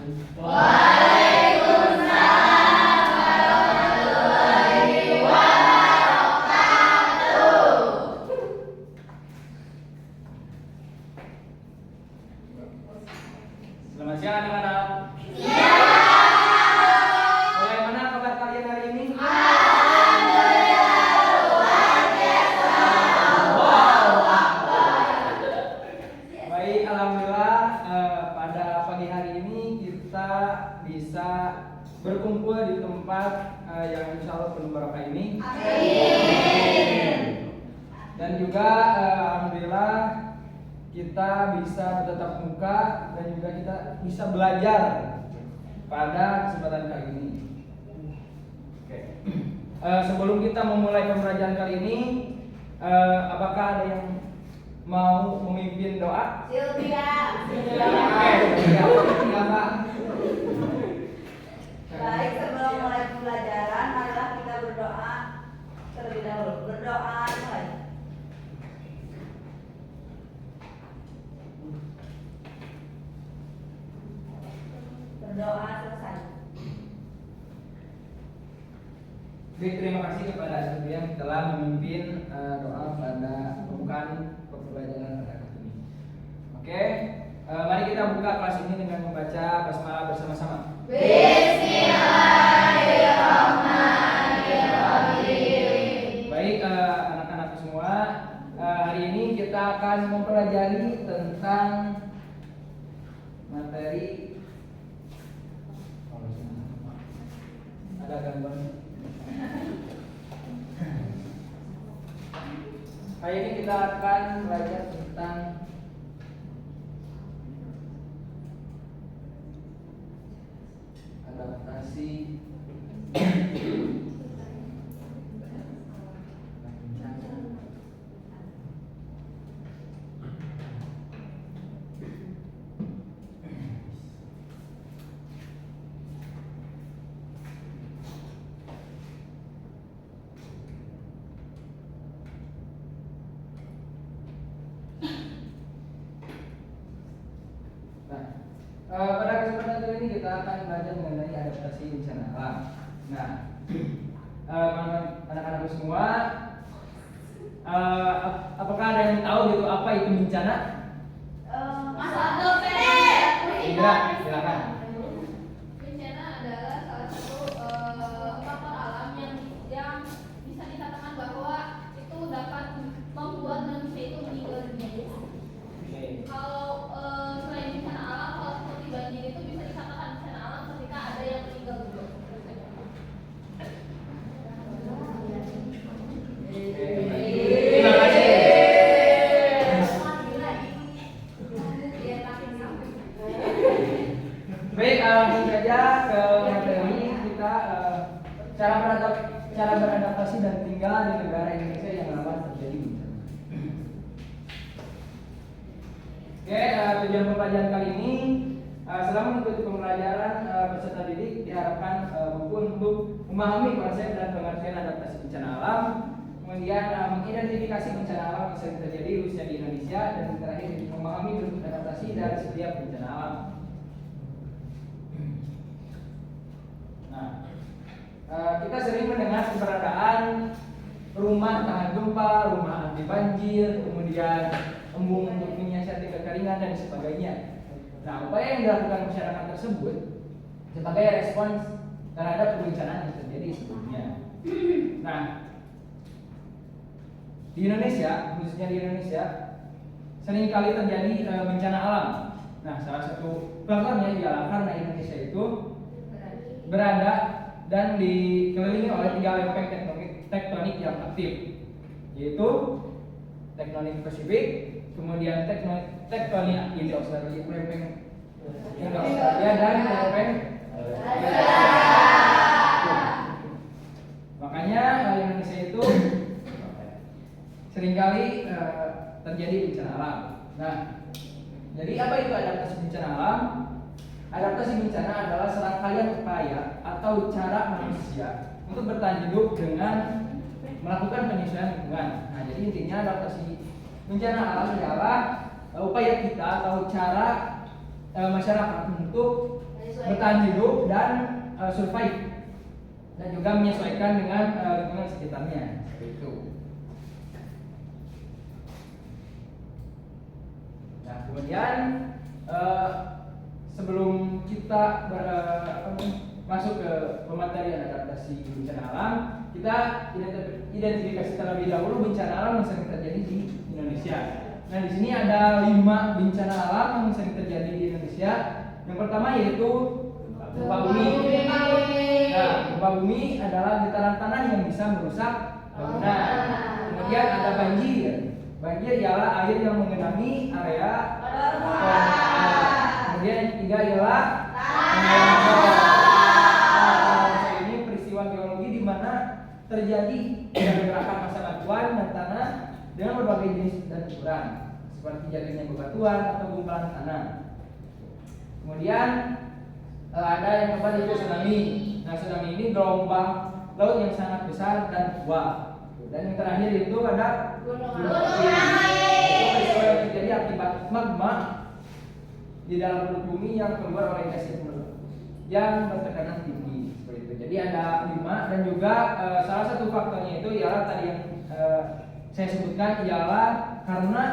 Selamat siang anak-anak. Bagaimana kabar kalian hari ini? Baik, alhamdulillah pada pagi hari ini kita bisa berkumpul di tempat yang insya Allah penuh barokah ini. Amin. Dan juga alhamdulillah kita bisa bertatap muka dan juga kita bisa belajar pada kesempatan kali ini. Oke. Sebelum kita memulai pembelajaran kali ini, apakah ada yang mau memimpin doa? Sylvia. Baik, sebelum mulai pembelajaran, marilah kita berdoa terlebih dahulu. Berdoa mulai. Berdoa selesai. Baik, terima kasih kepada Sylvia yang telah memimpin doa pada pembukaan pembelajaran pada kali ini. Oke, mari kita buka kelas ini dengan membaca basmalah bersama-sama. Bismillahirrahmanirrahim. Baik, anak-anak semua, hari ini kita akan mempelajari tentang materi. Ada gangguan. Hari ini kita akan belajar tentang adaptasi pada kesempatan kali ini kita akan belajar mengenai adaptasi bencana alam. Nah, anak-anak semua, apakah ada yang tahu gitu apa itu bencana? Mas Aldo Pérez. Indra, silakan. Bencana adalah salah satu faktor alam yang bisa dikatakan bahwa itu dapat membuat manusia itu meninggal dunia. Kalau selain bencana alam, kalau seperti banjir itu bisa dikatakan bencana alam ketika ada yang meninggal dunia. Terima kasih. Baik, langsung saja ke materi kita, cara beradaptasi dan tinggal di negara Indonesia yang rawan terjadi bencana. Oke, tujuan pembelajaran kali ini selama mengikuti pembelajaran peserta didik diharapkan mampu untuk memahami konsep dan pengertian adaptasi bencana alam, kemudian mengidentifikasi bencana alam yang sering terjadi khususnya di Indonesia, dan terakhir memahami bentuk adaptasi dari setiap bencana alam. Nah, kita sering mendengar keberadaan rumah tahan gempa, rumah anti banjir, kemudian embung untuk menyiasati kekeringan dan sebagainya. Nah, upaya yang dilakukan masyarakat tersebut sebagai respons terhadap kebencanaan yang terjadi sebelumnya. Nah, di Indonesia, khususnya di Indonesia, seringkali terjadi bencana alam. Nah, salah satu faktornya ialah karena Indonesia itu berada dan dikelilingi oleh 3 lempeng tektonik yang aktif, yaitu tektonik Pasifik, kemudian tektonik Indo Australia, lempeng Indo Australia, dan lempeng makanya Indonesia itu seringkali terjadi bencana alam. Nah, jadi apa itu adaptasi bencana alam? Adaptasi bencana adalah serangkaian upaya atau cara manusia untuk bertahan hidup dengan melakukan penyesuaian lingkungan. Nah, jadi intinya adaptasi bencana alam adalah upaya kita atau cara masyarakat untuk bertahan hidup dan survive, dan juga menyesuaikan dengan lingkungan sekitarnya, seperti itu. Nah, kemudian sebelum kita masuk ke pematerian adaptasi bencana alam, kita identifikasi terlebih dahulu bencana alam yang sering terjadi di Indonesia. Nah, di sini ada 5 bencana alam yang sering terjadi di Indonesia. Yang pertama yaitu gempa bumi. Nah, gempa bumi adalah getaran tanah yang bisa merusak bangunan. Kemudian ada banjir. Banjir ialah air yang menggenangi area. Kemudian yang ketiga ialah ini peristiwa geologi di mana terjadi pergerakan massa batuan dan tanah dengan berbagai jenis dan ukuran, seperti jatuhnya bebatuan atau gumpalan tanah. Kemudian ada yang keempat yaitu tsunami. Nah, tsunami ini gelombang laut yang sangat besar dan kuat. Dan yang terakhir itu ada gunung api. Itu peristiwa yang terjadi akibat magma di dalam perut bumi yang keluar oleh gas yang bertekanan tinggi, seperti itu. Jadi ada 5, dan juga salah satu faktornya itu ialah tadi yang saya sebutkan, ialah karena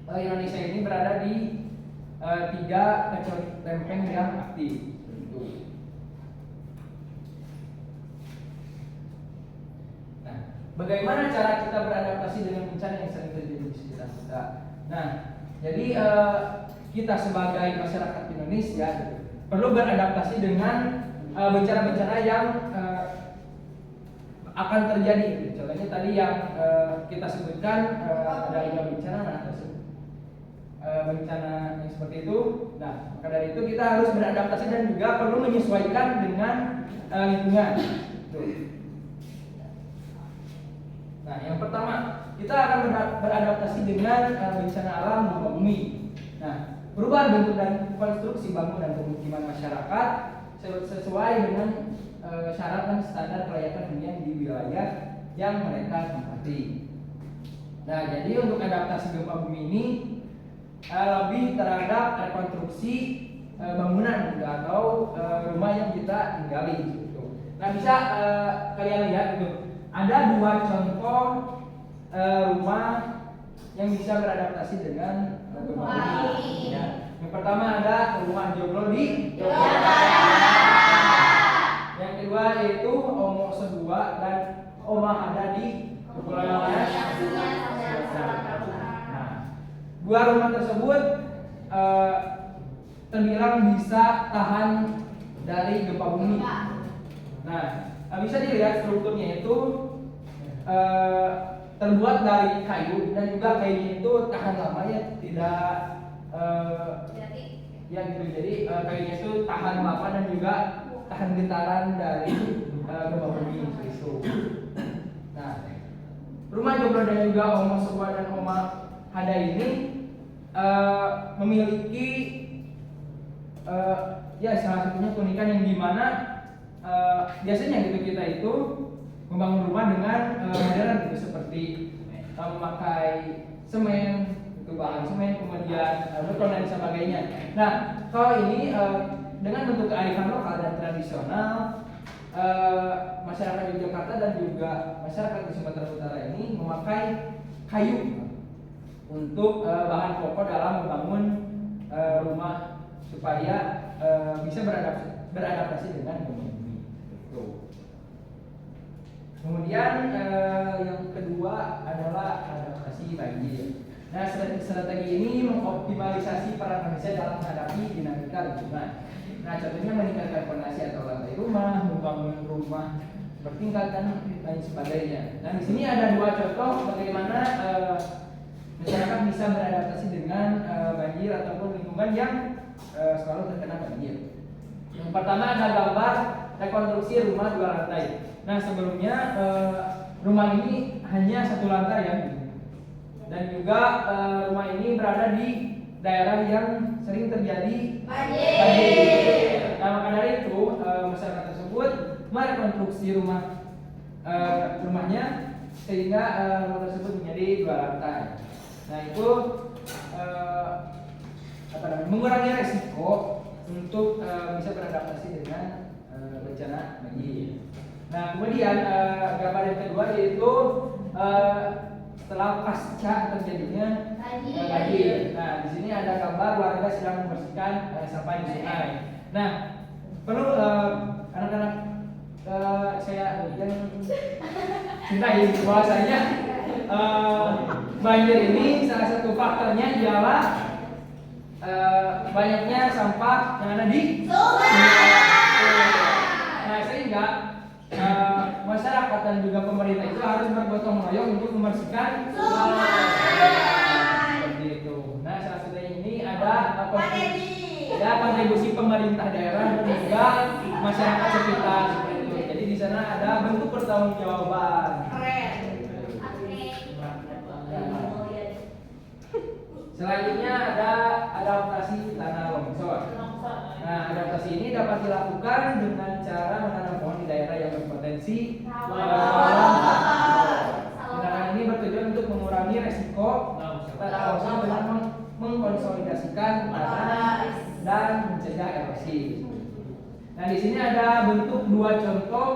Indonesia ini berada di 3 kecil lempeng yang aktif. Nah, bagaimana cara kita beradaptasi dengan bencana yang sering terjadi di sekitar kita? Nah, jadi kita sebagai masyarakat Indonesia perlu beradaptasi dengan bencana-bencana yang akan terjadi. Contohnya tadi yang kita sebutkan ada 5 bencana, bencana yang seperti itu. Nah, maka dari itu kita harus beradaptasi dan juga perlu menyesuaikan dengan lingkungan. Nah, yang pertama kita akan beradaptasi dengan bencana alam gempa bumi. Nah, perubahan bentuk dan konstruksi bangunan dan pemukiman masyarakat sesuai dengan syarat dan standar kelayakan hunian di wilayah yang mereka tempati. Nah, jadi untuk adaptasi gempa bumi ini lebih terhadap rekonstruksi bangunan atau rumah yang kita tinggali. Nah, bisa kalian lihat itu ada 2 contoh rumah yang bisa beradaptasi dengan gempa bumi. Ya. Yang pertama ada rumah Joglo di yang kedua yaitu Omo Sebua dan Oma Hada di Kepulauan Riau. Nah, 2 rumah tersebut terbilang bisa tahan dari gempa bumi. Nah, bisa dilihat strukturnya itu terbuat dari kayu, dan juga kayunya itu tahan lama, ya, tidak ya gitu. Jadi kayunya itu tahan lama dan juga tahan getaran dari gempa bumi itu. Nah, rumah Joglo dan juga Omo Sebua dan Oma Hada ini memiliki ya salah satunya keunikan yang dimana biasanya gitu kita itu membangun rumah dengan modern gitu, seperti memakai semen, itu bahan semen, kemudian beton dan sebagainya. Nah, kalau ini dengan bentuk kearifan lokal dan tradisional, masyarakat di Jakarta dan juga masyarakat di Sumatera Utara ini memakai kayu untuk bahan pokok dalam membangun rumah supaya bisa beradaptasi dengan bumi. Kemudian yang kedua adalah adaptasi banjir. Nah, strategi ini mengoptimalisasi peran manusia dalam menghadapi dinamika lingkungan. Nah, contohnya meningkatkan fondasi atau lantai rumah, membangun rumah bertingkat dan lain sebagainya. Nah, di sini ada 2 contoh bagaimana masyarakat bisa beradaptasi dengan banjir ataupun lingkungan yang selalu terkena banjir. Yang pertama ada gambar rekonstruksi rumah 2 lantai. Nah, sebelumnya rumah ini hanya 1 lantai ya, dan juga rumah ini berada di daerah yang sering terjadi banjir. Nah, maka dari itu masyarakat tersebut merekonstruksi rumahnya sehingga rumah tersebut menjadi 2 lantai. Nah, itu mengurangi resiko untuk bisa beradaptasi dengan bencana banjir. Nah, kemudian gambar yang kedua yaitu setelah pasca terjadinya banjir. Nah, di sini ada gambar warga sedang membersihkan sampah di sungai. Nah, perlu anak-anak saya yang cintai bahwasanya banjir ini salah satu faktornya ialah banyaknya sampah yang ada di sungai. Nah, sehingga masyarakat dan juga pemerintah itu harus bergotong royong untuk membersihkan seperti itu. Nah, salah satunya ini ada kontribusi pemerintah daerah dan juga masyarakat sekitar seperti itu. Jadi di sana ada bentuk pertanggungjawaban. Selanjutnya ada adaptasi tanah longsor. Nah, adaptasi ini dapat dilakukan dengan cara menanam pohon di daerah yang berpotensi tindakan ini bertujuan untuk mengurangi resiko tanah longsor dengan mengkonsolidasikan tanah dan mencegah erosi. Nah, di sini ada bentuk dua contoh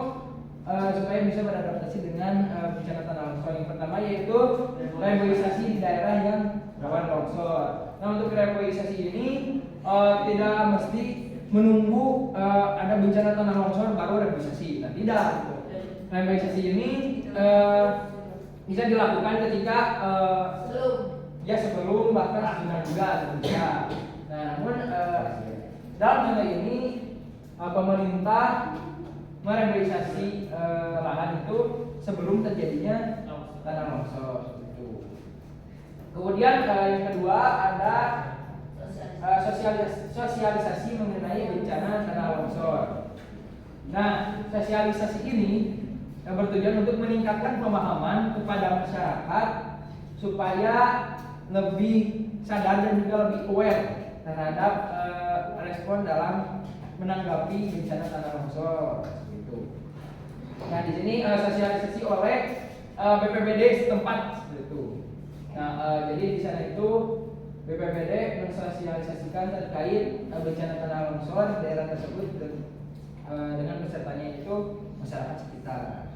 supaya bisa beradaptasi dengan bencana tanah longsor. Yang pertama yaitu reboisasi di daerah yang rawan longsor. Nah, untuk reboisasi ini tidak mesti menunggu ada bencana tanah longsor baru reboisasi. Nah, tidak. Reboisasi ini bisa dilakukan ketika sebelum bahkan sudah juga bisa. Nah, namun dalam contoh ini pemerintah mereboisasi lahan itu sebelum terjadinya tanah longsor. Kemudian yang kedua ada sosialisasi mengenai bencana tanah longsor. Nah, sosialisasi ini bertujuan untuk meningkatkan pemahaman kepada masyarakat supaya lebih sadar dan juga lebih aware terhadap respon dalam menanggapi bencana tanah longsor. Gitu. Nah, di sini sosialisasi oleh BPBD setempat seperti itu. Nah, jadi di sana itu BPBD mensosialisasikan terkait bencana tanah longsor di daerah tersebut dengan pesertanya itu masyarakat sekitar.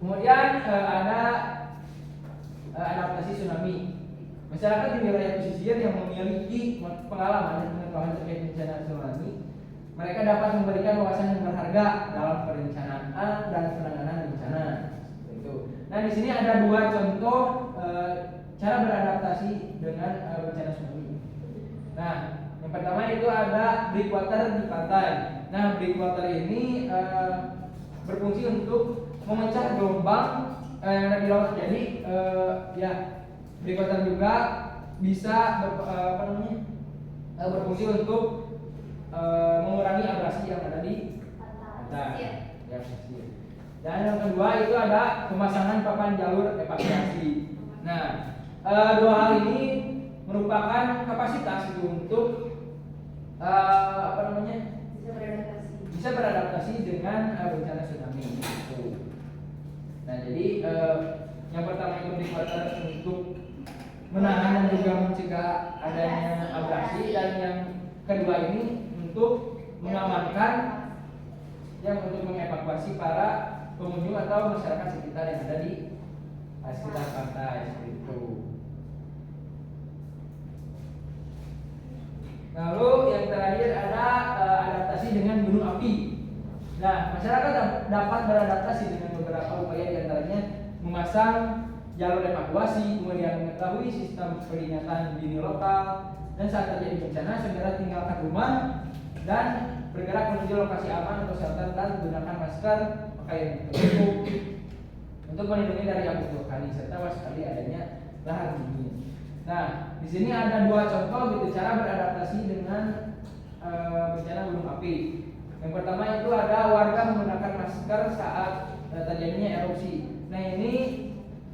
Kemudian ada adaptasi tsunami. Masyarakat di wilayah pesisir yang memiliki pengalaman dan pengetahuan terkait bencana tsunami, mereka dapat memberikan wawasan yang berharga dalam perencanaan dan penanganan bencana. Itu. Nah, di sini ada dua contoh cara beradaptasi dengan bencana tsunami. Nah, yang pertama itu ada breakwater di pantai. Nah, breakwater ini berfungsi untuk memecah gelombang yang ada di laut. Jadi breakwater juga bisa berfungsi untuk mengurangi abrasi yang ada di pantai. Dan yang kedua itu ada pemasangan papan jalur evakuasi. Nah, dua hal ini merupakan kapasitas untuk bisa beradaptasi dengan bencana tsunami. Nah, jadi yang pertama itu breakwater untuk menahan dan juga mencegah adanya abrasi, dan yang kedua ini untuk mengamankan untuk mengevakuasi para pengunjung atau masyarakat sekitar yang ada di sekitar pantai seperti itu. Lalu yang terakhir ada adaptasi dengan gunung api. Nah, masyarakat dapat beradaptasi dengan beberapa upaya, diantaranya memasang jalur evakuasi, kemudian mengetahui sistem peringatan dini lokal, dan saat terjadi bencana segera tinggalkan rumah dan bergerak menuju lokasi aman atau shelter, dan gunakan masker, pakaian tertutup untuk melindungi dari abu vulkanis serta waspada adanya lahar dingin. Nah, di sini ada dua contoh gitu cara beradaptasi dengan bencana gunung api. Yang pertama itu ada warga menggunakan masker saat terjadinya erupsi. Nah, ini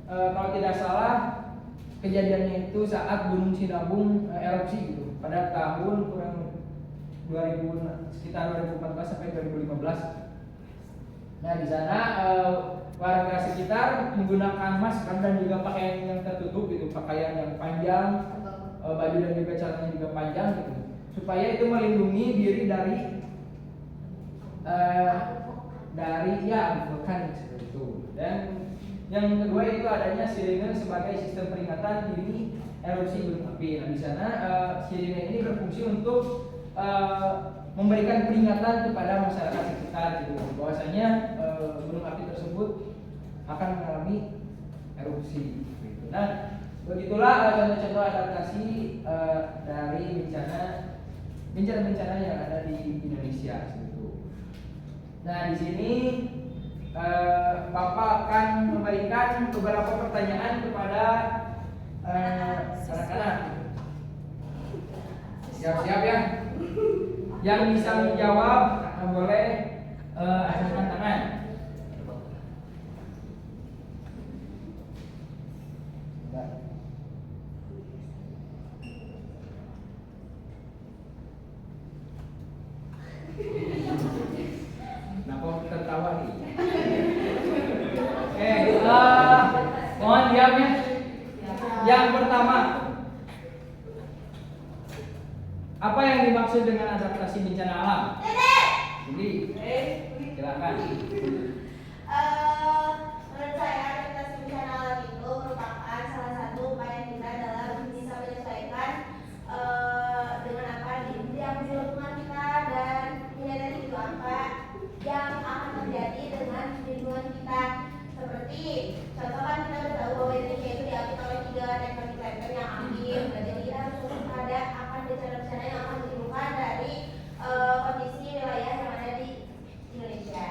kalau tidak salah kejadiannya itu saat Gunung Sinabung erupsi gitu pada tahun sekitar 2014 sampai 2015. Nah, di sana warga sekitar menggunakan masker dan juga pakaian yang tertutup gitu, pakaian yang panjang baju dan juga celananya juga panjang gitu, supaya itu melindungi diri dari vulkanik seperti itu. Dan yang kedua itu adanya sirine sebagai sistem peringatan dini erupsi gunung api. Nah di sana sirine ini berfungsi untuk memberikan peringatan kepada masyarakat sekitar gitu, bahwasanya gunung api tersebut akan mengalami erupsi. Gitu. Nah begitulah contoh-contoh adaptasi dari bencana-bencana yang ada di Indonesia. Gitu. Nah di sini Bapak akan memberikan beberapa pertanyaan kepada anak-anak. Siap-siap ya. Yang bisa menjawab boleh angkat tangan. Kenapa tertawa nih? Oke, mohon diam ya. Yang pertama, apa yang dimaksud dengan adaptasi bencana alam? Jadi, silakan. Menurut saya adaptasi bencana alam itu merupakan salah satu upaya kita dalam bisa menyesuaikan dengan apa yang di lingkungan kita dan menyadari itu apa yang akan terjadi dengan lingkungan kita. Seperti contoh kan kita udah tahu bahwa Indonesia itu diapit oleh 3 tektonik yang aktif. Jadi kita harus waspada akan bencana-bencana yang akan ditimbulkan dari kondisi wilayah yang ada di Indonesia.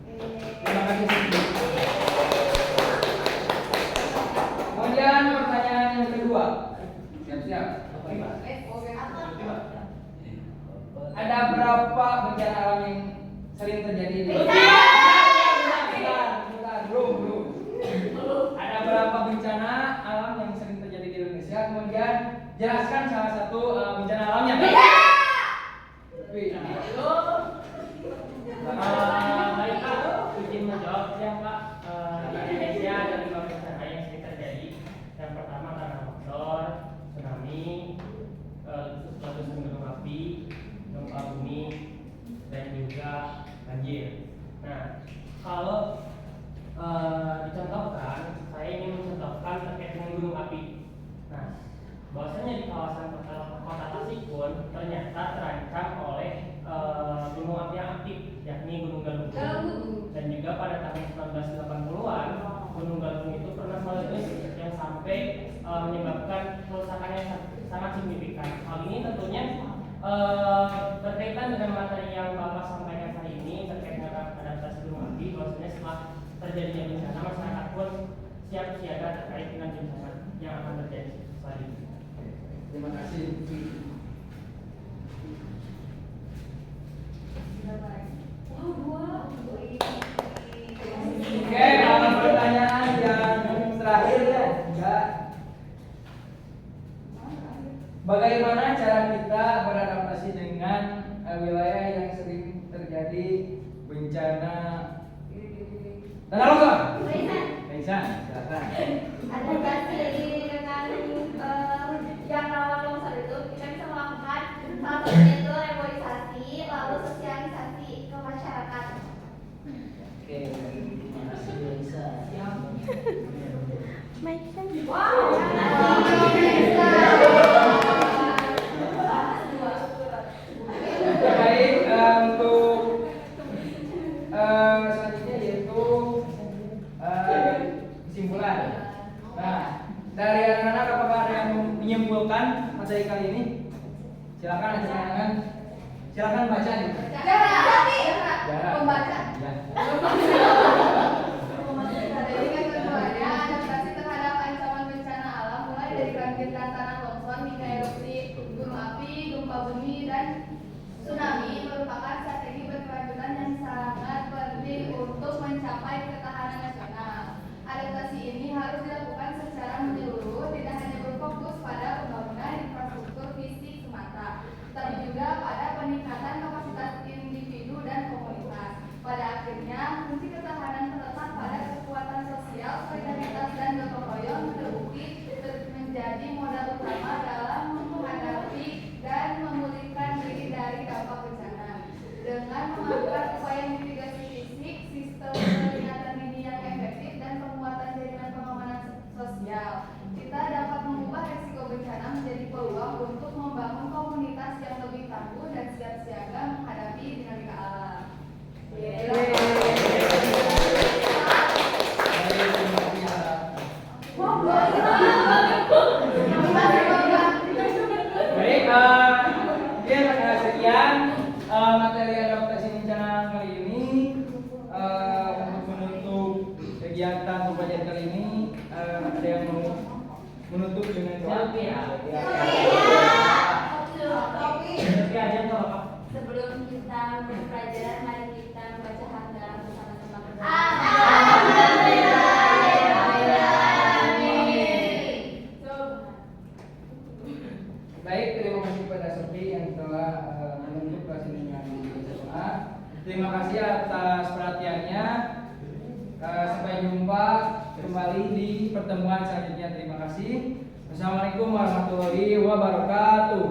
Terima kasih. Kemudian pertanyaan yang kedua. Siap-siap. Ada berapa bencana alam yang sering terjadi di Indonesia? Belum. Ada berapa bencana alam yang sering terjadi di Indonesia? Kemudian jelaskan salah satu bencana alamnya. Baik Pak, izin menjawab ya Pak. Di Indonesia ada 5 bencana yang sering terjadi. Yang pertama tanah longsor, tsunami, letusan gunung api, gempa bumi, dan juga banjir. Nah, kalau dicontohkan, saya ingin mencontohkan terkait dengan gunung api. Nah, bahwasanya di kawasan kota Tasikun ternyata terancam oleh gunung api yang aktif, yakni Gunung Galunggung. Dan juga pada tahun 1980-an, Gunung Galunggung itu pernah meletus yang sampai menyebabkan kerusakan yang sangat signifikan. Hal ini tentunya berkaitan dengan materi yang Bapak sampaikan hari ini terkait dengan adaptasi gunung api, bahwasanya setelah terjadinya bencana masyarakat pun siap siaga terkait dengan bencana yang akan terjadi selanjutnya. Terima kasih. Oke, pertanyaan yang terakhir ya. Bagaimana cara kita beradaptasi dengan wilayah yang sering terjadi bencana tanah longsor? Raisan, silakan. Adaptasi dengan yang rawan longsor itu kita bisa melakukan salah satunya itu reboisasi, lalu sosialisasi ke masyarakat. Oke, terima kasih Raisa. Baik, untuk selanjutnya yaitu kesimpulan. Nah, dari anak-anak apakah ada yang menyimpulkan materi kali ini? Silakan aja silakan baca nih. Membaca. Ya. Jadi kan keduanya adaptasi terhadap ancaman bencana alam mulai dari bangkitan tanah longsor hingga erupsi gunung api, gempa bumi dan tsunami merupakan strategi berkelanjutan yang sangat penting untuk mencapai ketahanan nasional. Adaptasi ini harus dilakukan secara menyeluruh, tidak hanya berfokus pada pembangunan infrastruktur fisik semata, tapi juga pada peningkatan kapasitas individu dan komunitas. Pada akhirnya, kunci ketahanan terletak pada kekuatan sosial, solidaritas dan gotong royong terbukti menjadi modal utama dalam menutup dengan doa. Selfie ya. Ya. Selfie aja nggak apa-apa. Sebelum kita mulai pelajaran, mari kita membaca hamdalah bersama-sama berdoa. Baik, terima kasih kepada Sophie yang telah menutup kelas ini dengan doa. Terima kasih atas perhatiannya. Sampai jumpa kembali di pertemuan selanjutnya. Terima kasih. Wassalamualaikum warahmatullahi wabarakatuh.